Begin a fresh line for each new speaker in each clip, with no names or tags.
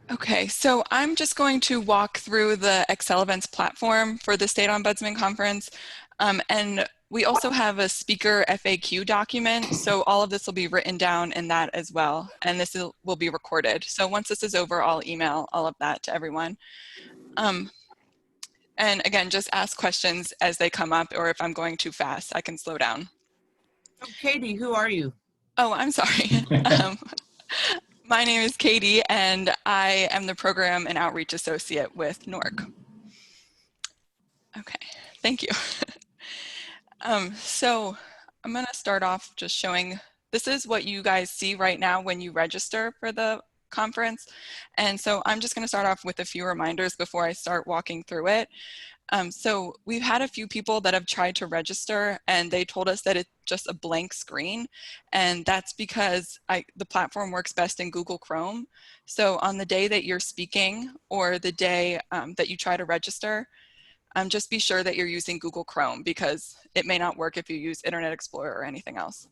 Okay, so I'm just going to walk through the Excel events platform for the State Ombudsman Conference. And we also have a speaker FAQ document, so all of this will be written down in that as well. And this will be recorded. So once this is over, I'll email all of that to everyone. And again, just ask questions as they come up, or if I'm going too fast, I can slow down.
So Katie, who are you?
Oh, I'm sorry. My name is Katie, and I am the Program and Outreach Associate with NORC. Okay, thank you. So I'm going to start off just showing, this is what you guys see right now when you register for the conference. And so I'm just going to start off with a few reminders before I start walking through it. So we've had a few people that have tried to register and they told us that it's just a blank screen. And that's because the platform works best in Google Chrome. So on the day that you're speaking or the day that you try to register, just be sure that you're using Google Chrome because it may not work if you use Internet Explorer or anything else.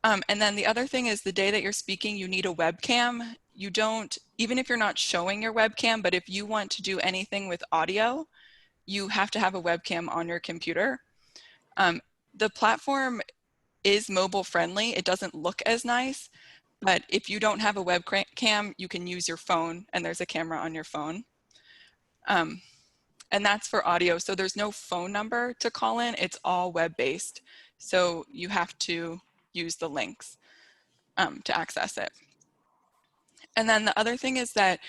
And then the other thing is the day that you're speaking, you need a webcam. You don't, even if you're not showing your webcam, but if you want to do anything with audio, you have to have a webcam on your computer. The platform is mobile friendly. It doesn't look as nice, but if you don't have a webcam, you can use your phone and there's a camera on your phone. And that's for audio. So there's no phone number to call in. It's all web-based. So you have to use the links to access it. And then the other thing is that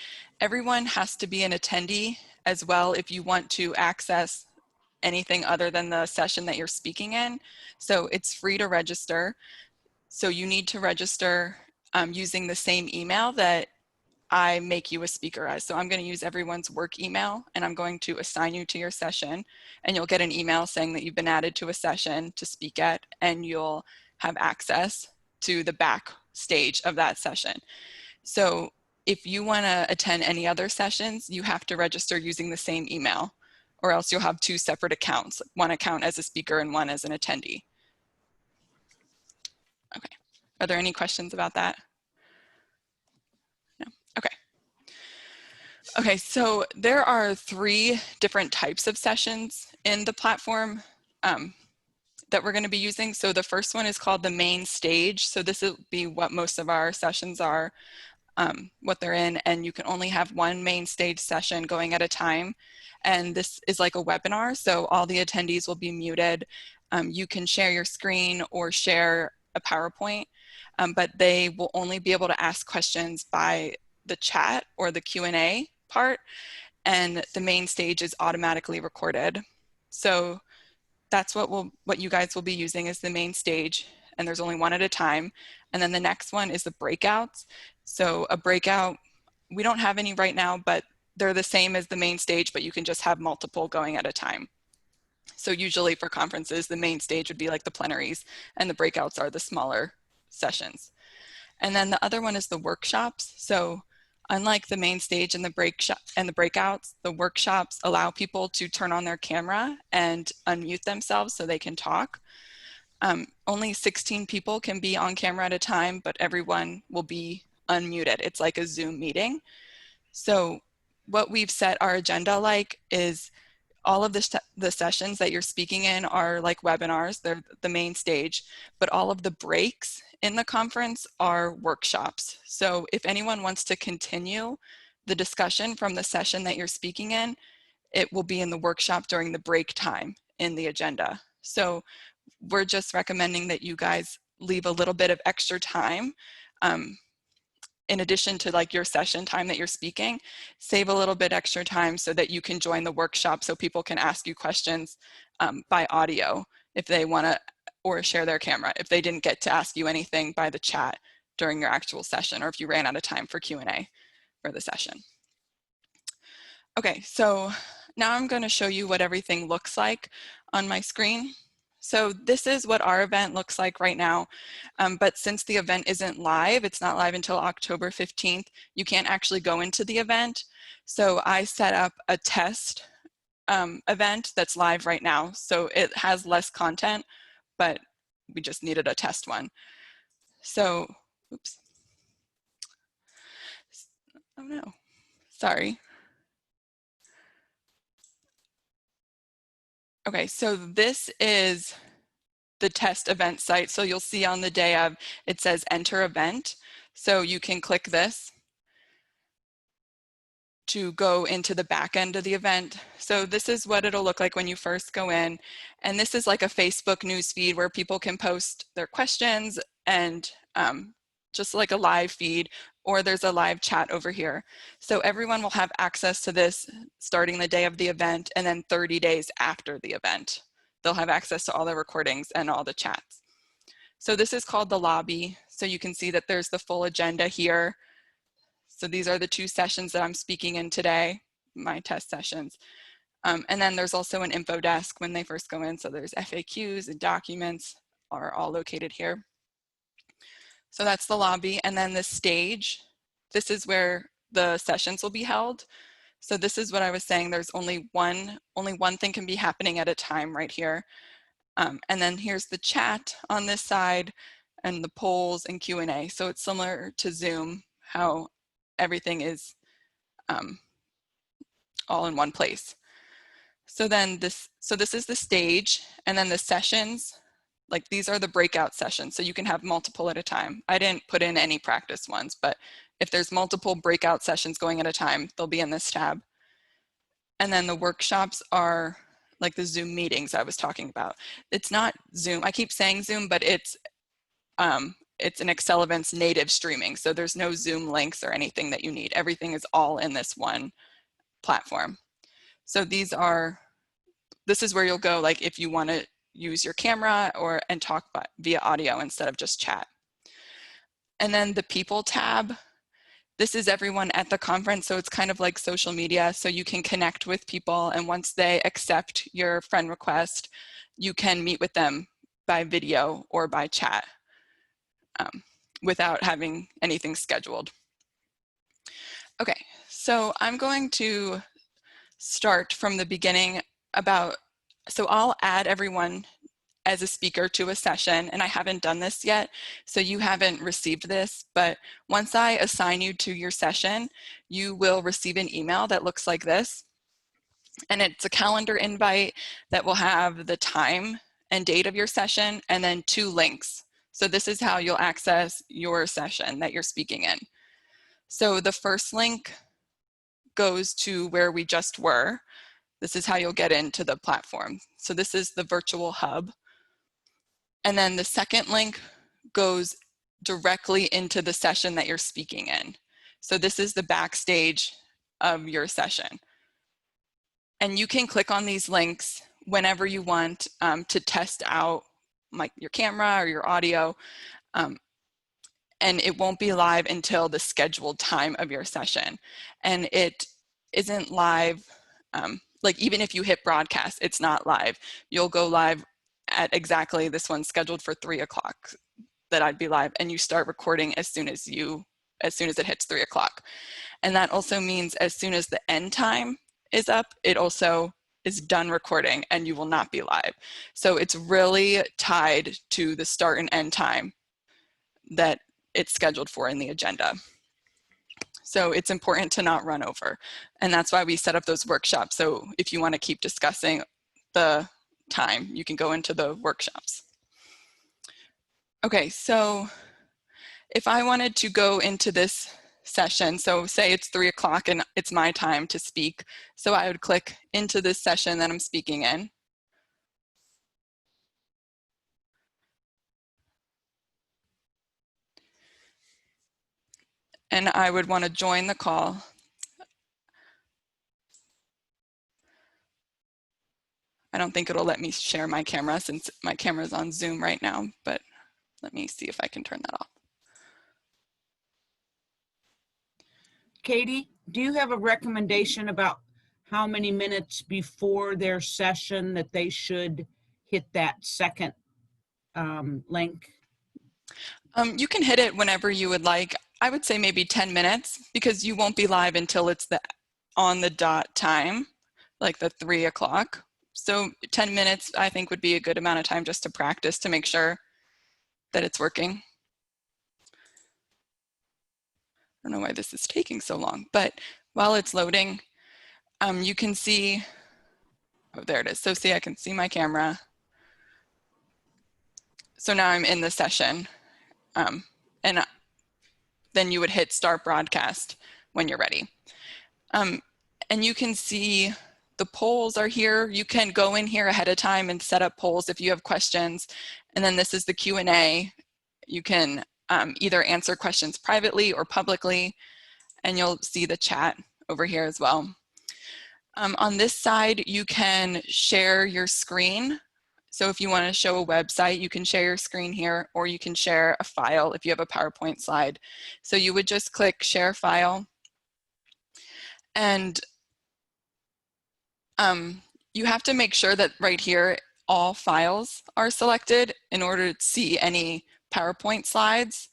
everyone has to be an attendee as well if you want to access anything other than the session that you're speaking in. So it's free to register. So you need to register using the same email that I make you a speaker as. So I'm going to use everyone's work email and I'm going to assign you to your session, and you'll get an email saying that you've been added to a session to speak at, and you'll have access to the back stage of that session. So if you want to attend any other sessions, you have to register using the same email, or else you'll have two separate accounts, one account as a speaker and one as an attendee. Okay, are there any questions about that? No, okay. Okay, so there are 3 different types of sessions in the platform that we're going to be using. So the first one is called the main stage. So this will be what most of our sessions are, what they're in, and you can only have one main stage session going at a time. And this is like a webinar, so all the attendees will be muted. You can share your screen or share a PowerPoint, but they will only be able to ask questions by the chat or the Q&A part, and the main stage is automatically recorded. So that's what you guys will be using is the main stage, and there's only one at a time. And then the next one is the breakouts. So a breakout, we don't have any right now, but they're the same as the main stage, but you can just have multiple going at a time. So usually for conferences, the main stage would be like the plenaries, and the breakouts are the smaller sessions. And then the other one is the workshops. So unlike the main stage and the breakouts, the workshops allow people to turn on their camera and unmute themselves so they can talk. Only 16 people can be on camera at a time, but everyone will be unmuted. It's like a Zoom meeting. So what we've set our agenda like is all of the sessions that you're speaking in are like webinars, they're the main stage, but all of the breaks in the conference are workshops. So if anyone wants to continue the discussion from the session that you're speaking in, it will be in the workshop during the break time in the agenda. So we're just recommending that you guys leave a little bit of extra time in addition to like your session time that you're speaking, save a little bit extra time so that you can join the workshop so people can ask you questions by audio if they want to, or share their camera if they didn't get to ask you anything by the chat during your actual session, or if you ran out of time for Q&A for the session. Okay, so now I'm going to show you what everything looks like on my screen. So this is what our event looks like right now, but since the event isn't live, it's not live until October 15th, you can't actually go into the event. So I set up a test event that's live right now. So it has less content, but we just needed a test one. So, oops. Oh no, sorry. Okay, so this is the test event site. So you'll see on the day of, it says enter event. So you can click this to go into the back end of the event. So this is what it'll look like when you first go in. And this is like a Facebook news feed where people can post their questions and just like a live feed, or there's a live chat over here. So everyone will have access to this starting the day of the event and then 30 days after the event. They'll have access to all the recordings and all the chats. So this is called the lobby. So you can see that there's the full agenda here. So these are the 2 sessions that I'm speaking in today, my test sessions. And then there's also an info desk when they first go in. So there's FAQs and documents are all located here. So that's the lobby. And then the stage, this is where the sessions will be held. So this is what I was saying, there's only one thing can be happening at a time right here. And then here's the chat on this side and the polls and Q&A. So it's similar to Zoom, how everything is all in one place. So then this is the stage, and then the sessions, like these are the breakout sessions. So you can have multiple at a time. I didn't put in any practice ones, but if there's multiple breakout sessions going at a time, they'll be in this tab. And then the workshops are like the Zoom meetings I was talking about. It's not Zoom. I keep saying Zoom, but it's an Excel events native streaming. So there's no Zoom links or anything that you need. Everything is all in this one platform. So this is where you'll go, like if you want to use your camera and talk via audio instead of just chat. And then the people tab, this is everyone at the conference. So it's kind of like social media. So you can connect with people, and once they accept your friend request, you can meet with them by video or by chat without having anything scheduled. Okay, so I'm going to start from the beginning so I'll add everyone as a speaker to a session, and I haven't done this yet, so you haven't received this, but once I assign you to your session, you will receive an email that looks like this, and it's a calendar invite that will have the time and date of your session, and then 2 links. So this is how you'll access your session that you're speaking in. So the first link goes to where we just were. This is how you'll get into the platform. So this is the virtual hub. And then the second link goes directly into the session that you're speaking in. So this is the backstage of your session. And you can click on these links whenever you want to test out your camera or your audio. And it won't be live until the scheduled time of your session. And it isn't live, like even if you hit broadcast, it's not live. You'll go live at exactly, this one's scheduled for 3 o'clock that I'd be live, and you start recording as soon as it hits 3 o'clock. And that also means as soon as the end time is up, it also is done recording and you will not be live. So it's really tied to the start and end time that it's scheduled for in the agenda. So it's important to not run over. And that's why we set up those workshops. So if you want to keep discussing the time, you can go into the workshops. Okay, so if I wanted to go into this session, so say it's 3 o'clock and it's my time to speak. So I would click into this session that I'm speaking in. And I would want to join the call. I don't think it'll let me share my camera since my camera's on Zoom right now, but let me see if I can turn that off.
Katie, do you have a recommendation about how many minutes before their session that they should hit that second link?
You can hit it whenever you would like. I would say maybe 10 minutes because you won't be live until it's on the dot time, like the 3 o'clock. So 10 minutes, I think, would be a good amount of time just to practice to make sure that it's working. don't know why this is taking so long, but while it's loading, you can see, oh, there it is. So see, I can see my camera. So now I'm in the session, and then you would hit start broadcast when you're ready. And you can see the polls are here. You can go in here ahead of time and set up polls if you have questions. And then this is the Q&A. You can either answer questions privately or publicly, and you'll see the chat over here as well. On this side, you can share your screen. So if you want to show a website, you can share your screen here, or you can share a file if you have a PowerPoint slide. So you would just click share file, and you have to make sure that right here, all files are selected in order to see any PowerPoint slides,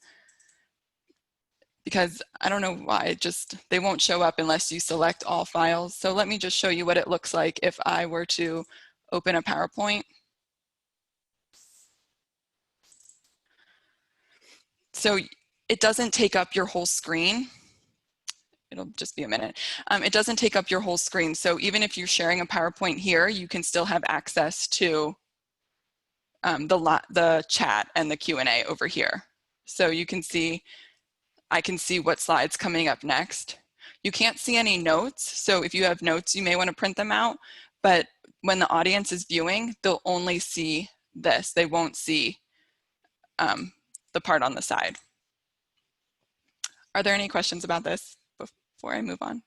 because I don't know why, they won't show up unless you select all files. So let me just show you what it looks like if I were to open a PowerPoint. So it doesn't take up your whole screen. It'll just be a minute. It doesn't take up your whole screen. So even if you're sharing a PowerPoint here, you can still have access to the chat and the Q&A over here. So you can see, I can see what slide's coming up next. You can't see any notes. So if you have notes, you may want to print them out. But when the audience is viewing, they'll only see this. They won't see the part on the side. Are there any questions about this before I move on?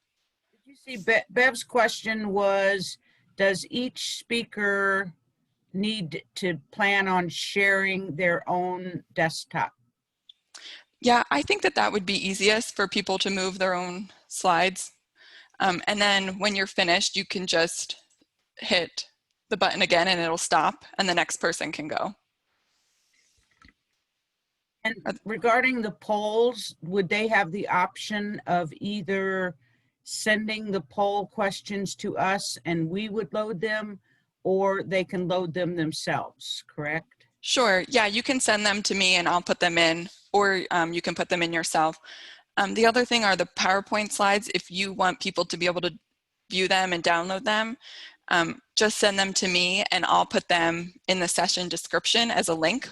Did you see Bev's question was, does each speaker need to plan on sharing their own desktop?
Yeah, I think that that would be easiest for people to move their own slides. And then when you're finished, you can just hit the button again and it'll stop and the next person can go.
And regarding the polls, would they have the option of either sending the poll questions to us and we would load them, or they can load them themselves, correct?
Sure, yeah, you can send them to me and I'll put them in, or you can put them in yourself. The other thing are the PowerPoint slides. If you want people to be able to view them and download them, just send them to me and I'll put them in the session description as a link.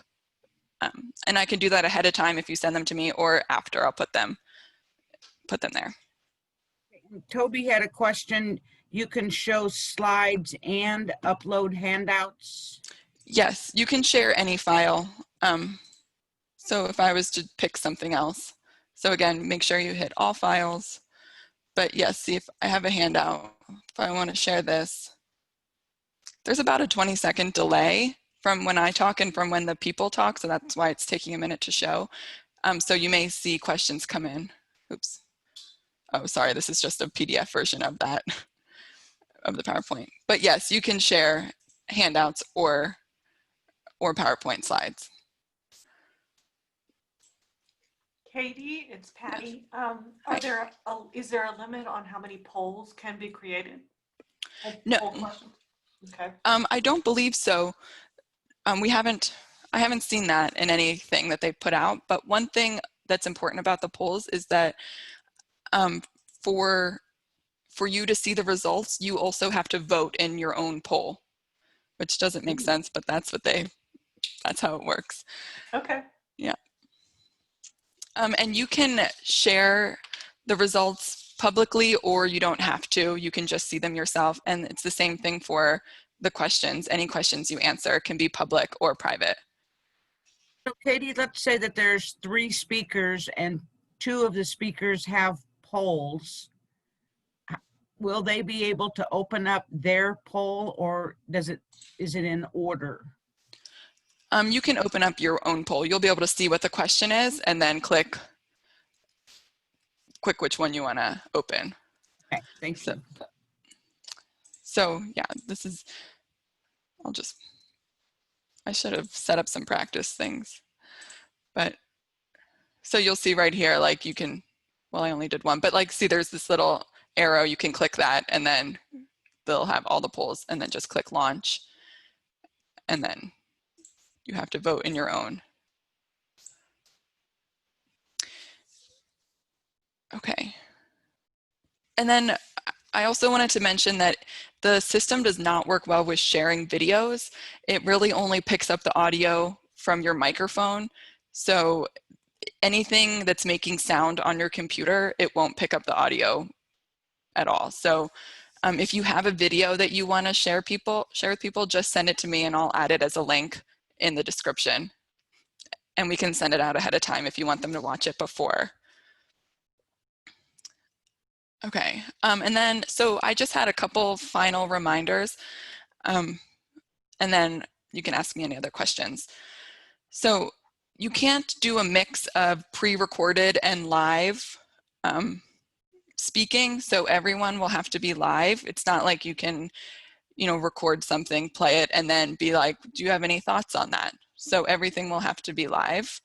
And I can do that ahead of time if you send them to me, or after I'll put them there.
Toby had a question. You can show slides and upload handouts?
Yes, you can share any file. So if I was to pick something else. So again, make sure you hit all files. But yes, see if I have a handout. If I want to share this, there's about a 20-second delay from when I talk and from when the people talk. So that's why it's taking a minute to show. So you may see questions come in. Oops. Oh, sorry, this is just a PDF version of that, of the PowerPoint. But yes, you can share handouts or PowerPoint slides.
Katie, it's Patty.
Hi.
Is there a limit on how many polls can be created?
No.
Poll questions? Okay.
I don't believe so. I haven't seen that in anything that they put out, but one thing that's important about the polls is that for you to see the results, you also have to vote in your own poll, which doesn't make sense, but that's how it works.
Okay.
Yeah. And you can share the results publicly, or you don't have to. You can just see them yourself. And it's the same thing for the questions. Any questions you answer can be public or private.
So Katie, let's say that there's 3 speakers and 2 of the speakers have polls. Will they be able to open up their poll, or is it in order?
You can open up your own poll. You'll be able to see what the question is and then click which one you want to open.
Okay, thank you.
So yeah, I should have set up some practice things, but so you'll see right here, like you can, well, I only did one, but like, see there's this little arrow, you can click that and then they'll have all the polls, and then just click launch. And then you have to vote in your own. And then I also wanted to mention that the system does not work well with sharing videos. It really only picks up the audio from your microphone. So anything that's making sound on your computer, it won't pick up the audio at all. So if you have a video that you want to share with people, just send it to me and I'll add it as a link in the description. And we can send it out ahead of time if you want them to watch it before. Okay, and then, so I just had a couple final reminders, and then you can ask me any other questions. So you can't do a mix of pre-recorded and live speaking, so everyone will have to be live. It's not like you can, record something, play it, and then be like, do you have any thoughts on that? So everything will have to be live.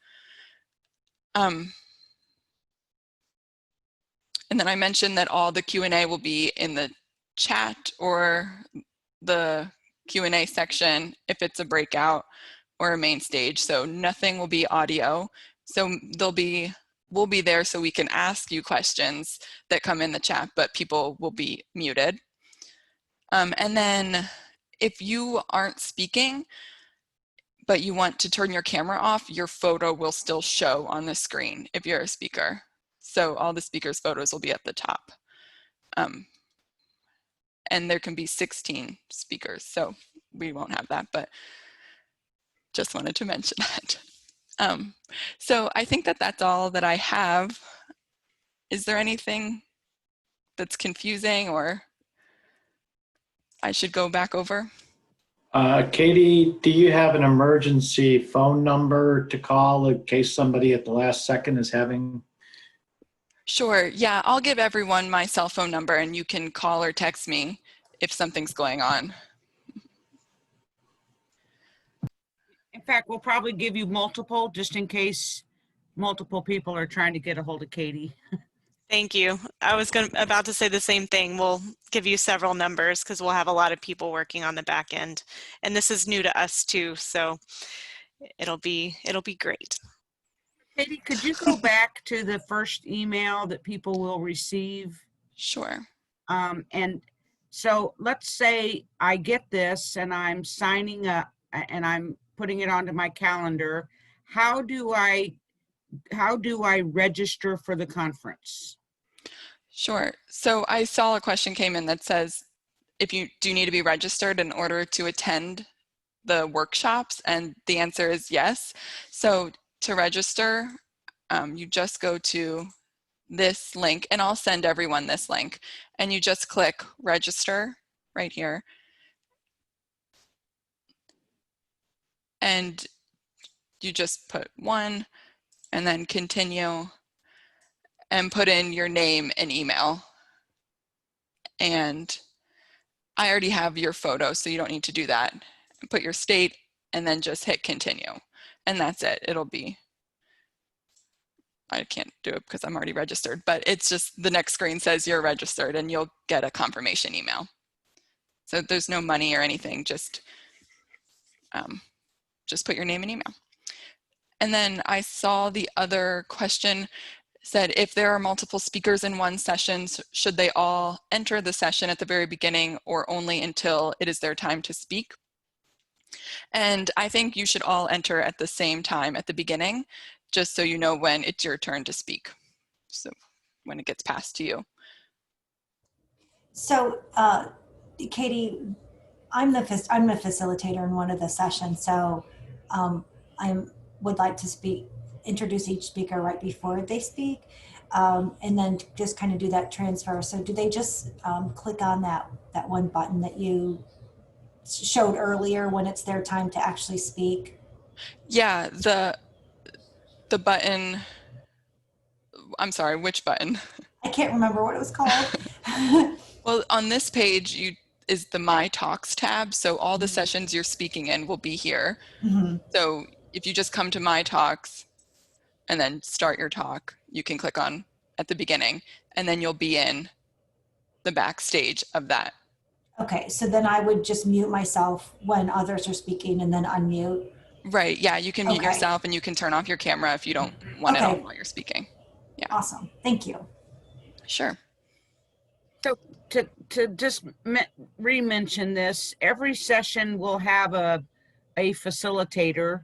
And then I mentioned that all the Q&A will be in the chat or the Q&A section if it's a breakout or a main stage. So nothing will be audio. So we'll be there so we can ask you questions that come in the chat, but people will be muted. And then if you aren't speaking, but you want to turn your camera off, your photo will still show on the screen if you're a speaker. So all the speakers' photos will be at the top. And there can be 16 speakers, so we won't have that, but just wanted to mention that. So I think that that's all that I have. Is there anything that's confusing or I should go back over?
Katie, do you have an emergency phone number to call in case somebody at the last second is having?
Sure, yeah, I'll give everyone my cell phone number and you can call or text me if something's going on.
In fact, we'll probably give you multiple just in case multiple people are trying to get a hold of Katie.
Thank you. I was about to say the same thing. We'll give you several numbers because we'll have a lot of people working on the back end. And this is new to us too, so it'll be great.
Katie, could you go back to the first email that people will receive?
Sure.
And so let's say I get this and I'm signing up and I'm putting it onto my calendar. How do I register for the conference?
Sure. So I saw a question came in that says, if you do need to be registered in order to attend the workshops, and the answer is yes. So to register, you just go to this link, and I'll send everyone this link, and you just click register right here. And you just put 1 and then continue and put in your name and email. And I already have your photo, so you don't need to do that. Put your state and then just hit continue. And that's it. It'll be, I can't do it because I'm already registered, but it's just the next screen says you're registered and you'll get a confirmation email. So there's no money or anything, just put your name and email. And then I saw the other question said, if there are multiple speakers in one session, should they all enter the session at the very beginning or only until it is their time to speak? And I think you should all enter at the same time at the beginning, just so you know when it's your turn to speak. So when it gets passed to you.
So Katie, I'm a facilitator in one of the sessions, so I would like to introduce each speaker right before they speak, and then just kind of do that transfer. So do they just click on that one button that you showed earlier when it's their time to actually speak?
Yeah, the button, I'm sorry, which button?
I can't remember what it was called.
Well, on this page is the My Talks tab, so all the sessions you're speaking in will be here.
Mm-hmm.
So if you just come to My Talks and then start your talk, you can click on at the beginning, and then you'll be in the backstage of that.
Okay, so then I would just mute myself when others are speaking and then unmute.
Right, yeah, you can mute yourself and you can turn off your camera if you don't want it on while you're speaking. Yeah.
Awesome, thank you.
Sure.
to just re-mention this, every session will have a facilitator,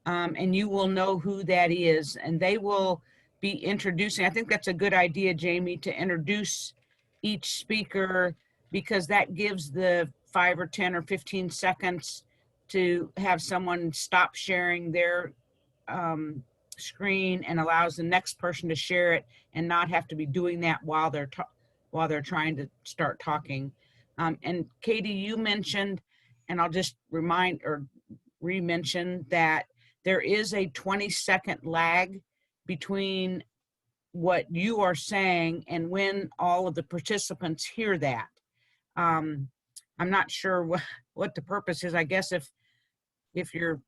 and you will know who that is, and they will be introducing. I think that's a good idea, Jamie, to introduce each speaker, because that gives the 5 or 10 or 15 seconds to have someone stop sharing their screen and allows the next person to share it and not have to be doing that while they're trying to start talking. And Katie, you mentioned, and I'll just remind or re-mention that there is a 20-second lag between what you are saying and when all of the participants hear that. I'm not sure what the purpose is. I guess if your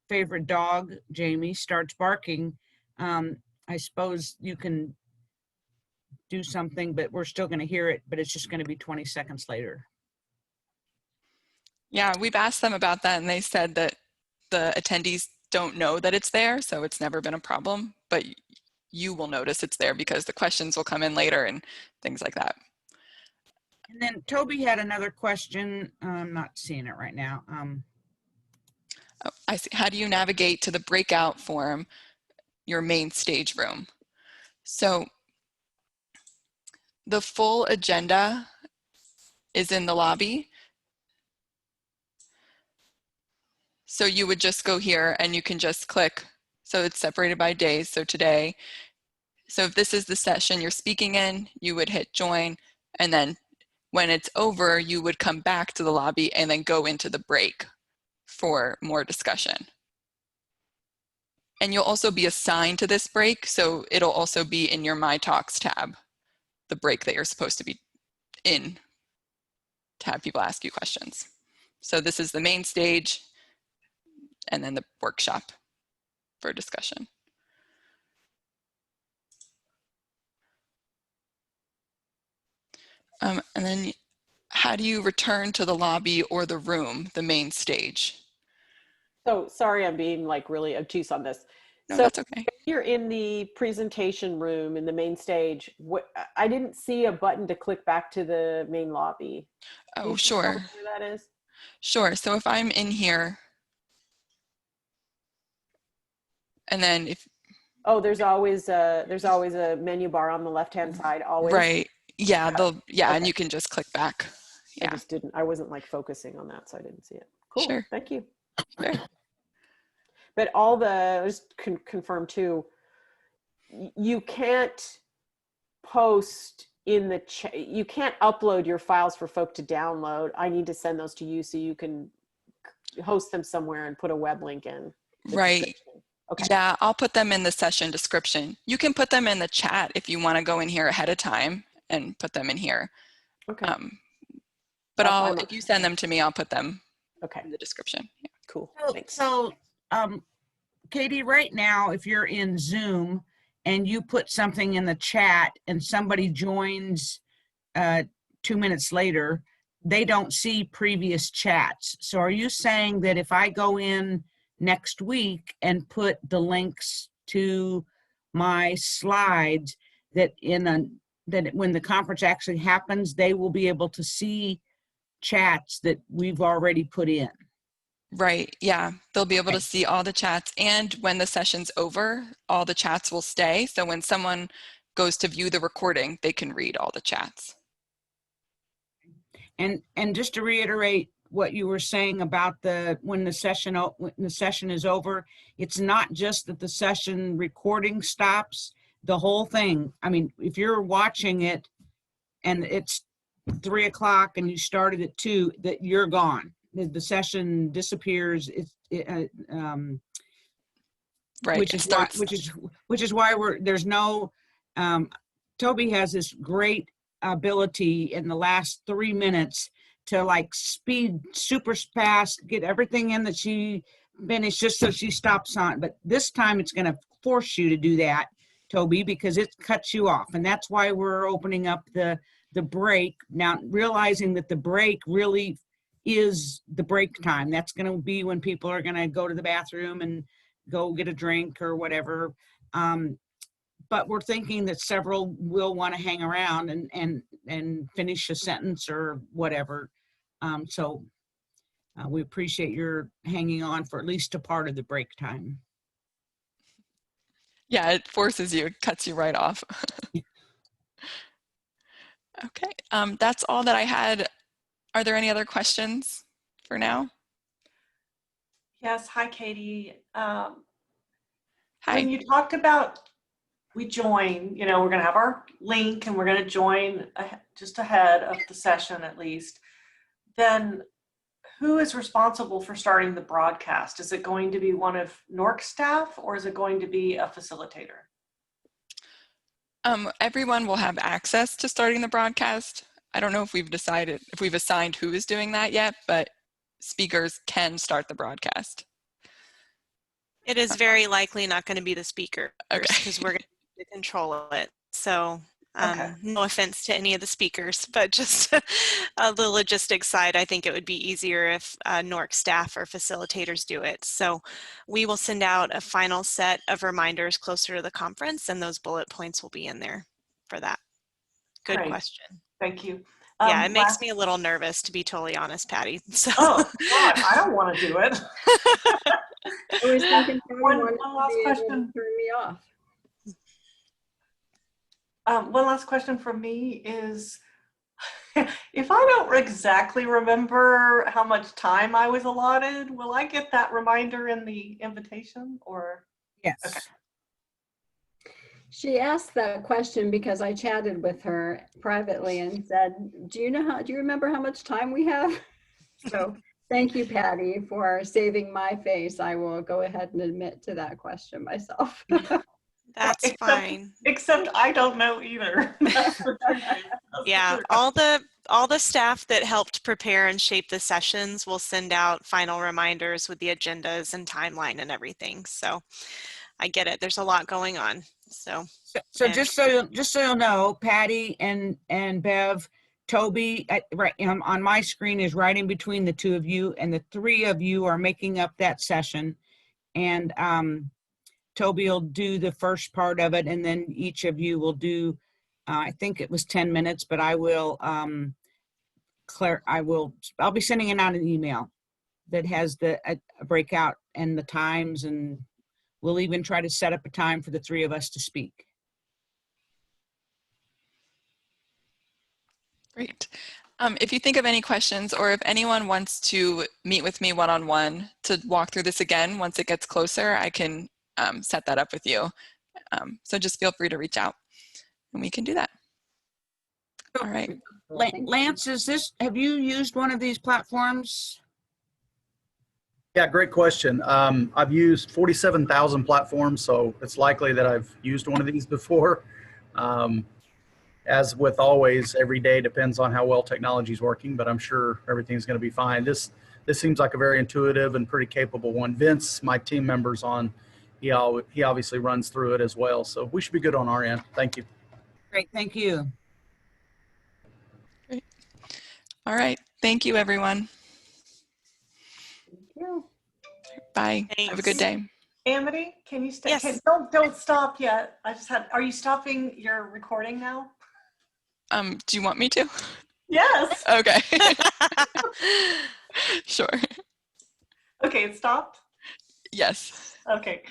favorite dog, Jamie, starts barking, I suppose you can do something, but we're still going to hear it, but it's just going to be 20 seconds later.
Yeah, we've asked them about that and they said that the attendees don't know that it's there, so it's never been a problem, but you will notice it's there because the questions will come in later and things like that.
And then Toby had another question. I'm not seeing it right now.
Oh, I see. How do you navigate to the breakout forum, your main stage room? So the full agenda is in the lobby. So you would just go here and you can just click. So it's separated by days. So today, so if this is the session you're speaking in, you would hit join, and then when it's over, you would come back to the lobby and then go into the break for more discussion. And you'll also be assigned to this break, so it'll also be in your My Talks tab, the break that you're supposed to be in to have people ask you questions. So this is the main stage and then the workshop for discussion. And then how do you return to the lobby or the room, the main stage?
So sorry, I'm being like really obtuse on this.
No,
So
that's okay.
if you're in the presentation room in the main stage, I didn't see a button to click back to the main lobby. Can
Oh,
you just tell me
sure.
where that is?
Sure. So if I'm in here, and then if
Oh, there's always a menu bar on the left-hand side, always.
right, yeah,
Okay.
and you can just click back. Yeah,
I wasn't like focusing on that, so I didn't see it. Cool.
Sure.
Thank you.
Sure.
But just confirm too, you can't post in the chat, you can't upload your files for folk to download. I need to send those to you so you can host them somewhere and put a web link in.
Right.
Okay.
Yeah, I'll put them in the session description. You can put them in the chat if you want to go in here ahead of time and put them in here.
Okay.
But if you send them to me, I'll put them in the description. Yeah.
Cool. Thanks.
So, Katie, right now, if you're in Zoom and you put something in the chat and somebody joins 2 minutes later, they don't see previous chats. So are you saying that if I go in next week and put the links to my slides, that when the conference actually happens, they will be able to see chats that we've already put in?
Right, yeah. They'll be able to see all the chats, and when the session's over, all the chats will stay. So when someone goes to view the recording, they can read all the chats.
And just to reiterate what you were saying about when the session is over, it's not just that the session recording stops, the whole thing. I mean, if you're watching it and it's 3 o'clock and you started at 2, that you're gone. The session disappears.
Right.
Which is why there's no. Toby has this great ability in the last 3 minutes to like speed super fast, get everything in that she finished just so she stops on. But this time it's going to force you to do that, Toby, because it cuts you off, and that's why we're opening up the break now, realizing that the break really is the break time. That's going to be when people are going to go to the bathroom and go get a drink or whatever. But we're thinking that several will want to hang around, and and finish a sentence or whatever. So we appreciate your hanging on for at least a part of the break time.
Yeah, it forces you, it cuts you right off. Okay, that's all that I had. Are there any other questions for now?
Yes, hi, Katie.
Hi.
When you talked about we join, you know, we're going to have our link and we're going to join just ahead of the session at least, then who is responsible for starting the broadcast? Is it going to be one of NORC staff or is it going to be a facilitator?
Everyone will have access to starting the broadcast. I don't know if we've decided, if we've assigned who is doing that yet, but speakers can start the broadcast.
It is very likely not going to be the speakers because
Okay.
we're going to control it. So
Okay.
no offense to any of the speakers, but just the logistics side, I think it would be easier if NORC staff or facilitators do it. So we will send out a final set of reminders closer to the conference, and those bullet points will be in there for that. Good
Great.
question.
Thank you.
Yeah, it makes me a little nervous, to be totally honest, Patty. So.
Oh, God, I don't want to do it.
I was thinking Patty
One
wanted
last
to be able to
question.
turn me off.
One last question from me is, if I don't exactly remember how much time I was allotted, will I get that reminder in the invitation or?
Yes.
Okay.
She asked that question because I chatted with her privately and said, do you remember how much time we have? So thank you, Patty, for saving my face. I will go ahead and admit to that question myself.
That's fine.
Except I don't know either. That's the truth.
Yeah, all the staff that helped prepare and shape the sessions will send out final reminders with the agendas and timeline and everything. So I get it. There's a lot going on. So
Just so you'll know, Patty and Bev, Toby, right on my screen is right in between the two of you, and the three of you are making up that session. And Toby will do the first part of it, and then each of you will do. I think it was 10 minutes, but I will. I'll be sending out an email that has the a breakout and the times, and we'll even try to set up a time for the three of us to speak.
Great. If you think of any questions or if anyone wants to meet with me one-on-one to walk through this again, once it gets closer, I can set that up with you. So just feel free to reach out and we can do that. All right.
Lance, have you used one of these platforms?
Yeah, great question. I've used 47,000 platforms, so it's likely that I've used one of these before. As with always, every day depends on how well technology is working, but I'm sure everything's going to be fine. This seems like a very intuitive and pretty capable one. Vince, my team member's on, he obviously runs through it as well, so we should be good on our end. Thank you.
Great, thank you.
Great. All right. Thank you, everyone.
Thank you.
Bye.
Thanks.
Have a good day.
Amity, can you stay?
Yes.
Don't stop yet. Are you stopping your recording now?
Do you want me to?
Yes.
Okay. Sure.
Okay, it stopped?
Yes.
Okay.